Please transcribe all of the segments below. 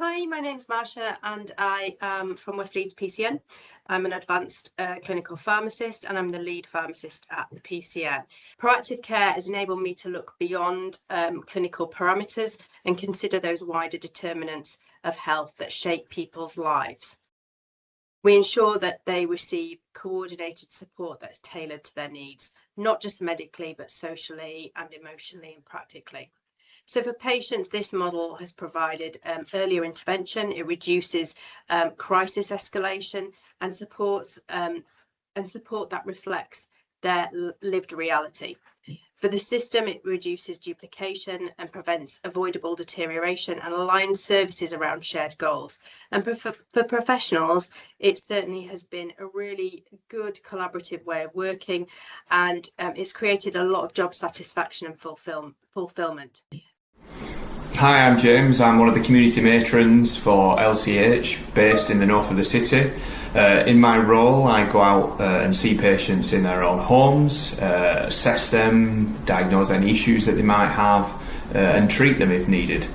Hi, my name's Marsha and I am from West Leeds PCN. I'm an advanced clinical pharmacist and I'm the lead pharmacist at the PCN. Proactive care has enabled me to look beyond clinical parameters and consider those wider determinants of health that shape people's lives. We ensure that they receive coordinated support that's tailored to their needs, not just medically, but socially and emotionally and practically. So for patients, this model has provided earlier intervention. It reduces crisis escalation and support that reflects their lived reality. For the system, it reduces duplication and prevents avoidable deterioration and aligns services around shared goals. And for professionals, it certainly has been a really good collaborative way of working, and it's created a lot of job satisfaction and fulfillment. Hi, I'm James. I'm one of the community matrons for LCH based in the north of the city. In my role, I go out and see patients in their own homes, assess them, diagnose any issues that they might have, and treat them if needed.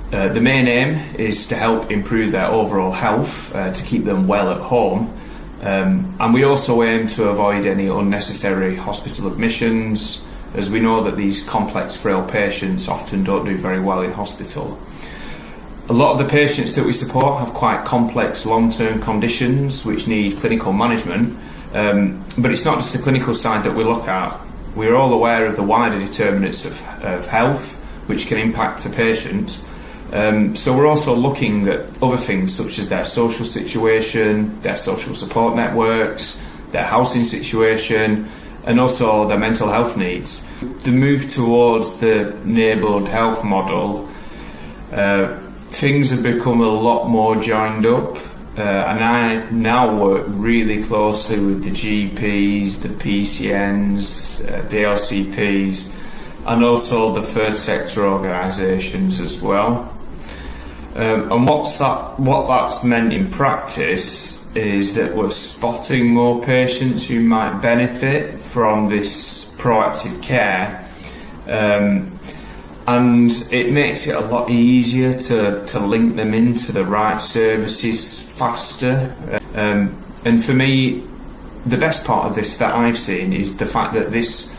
The main aim is to help improve their overall health, to keep them well at home. And we also aim to avoid any unnecessary hospital admissions, as we know that these complex, frail patients often don't do very well in hospital. A lot of the patients that we support have quite complex long-term conditions which need clinical management, but it's not just the clinical side that we look at. We're all aware of the wider determinants of health which can impact a patient, so we're also looking at other things such as their social situation, their social support networks, their housing situation, and also their mental health needs. The move towards the neighbourhood health model, things have become a lot more joined up, and I now work really closely with the GPs, the PCNs, the LCPs, and also the third sector organisations as well. And what that's meant in practice is that we're spotting more patients who might benefit from this proactive care, and it makes it a lot easier to link them into the right services faster. And for me, the best part of this that I've seen is the fact that this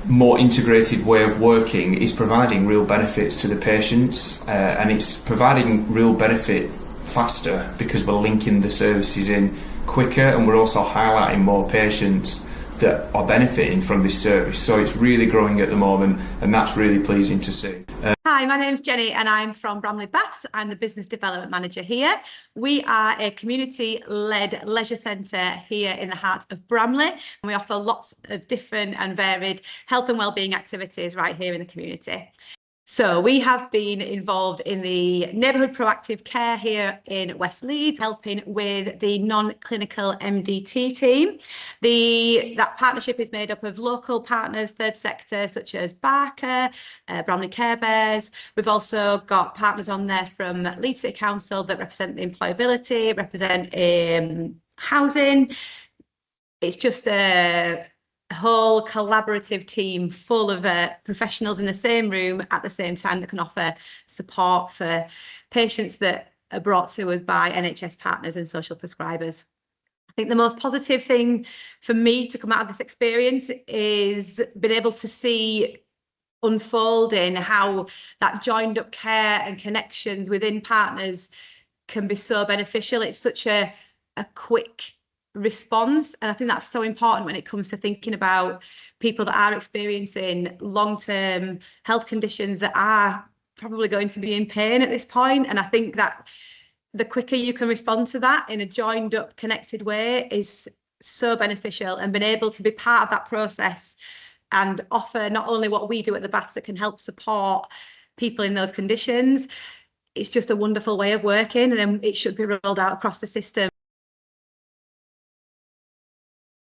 more integrated way of working is providing real benefits to the patients, and it's providing real benefit faster because we're linking the services in quicker, and we're also highlighting more patients that are benefiting from this service. So it's really growing at the moment, and that's really pleasing to see. Hi, my name's Jennie and I'm from Bramley Baths. I'm the Business Development Manager here. We are a community-led leisure centre here in the heart of Bramley, and we offer lots of different and varied health and wellbeing activities right here in the community. So we have been involved in the neighbourhood proactive care here in West Leeds, helping with the non-clinical MDT team. That partnership is made up of local partners, third sector, such as Barker, Bramley Care Bears. We've also got partners on there from Leeds City Council that represent the employability, represent housing. It's just a whole collaborative team full of professionals in the same room at the same time that can offer support for patients that are brought to us by NHS partners and social prescribers. I think the most positive thing for me to come out of this experience is being able to see unfolding how that joined up care and connections within partners can be so beneficial. It's such a quick response, and I think that's so important when it comes to thinking about people that are experiencing long-term health conditions that are probably going to be in pain at this point. And I think that the quicker you can respond to that in a joined up, connected way is so beneficial, and being able to be part of that process and offer not only what we do at the Baths that can help support people in those conditions, it's just a wonderful way of working, and it should be rolled out across the system.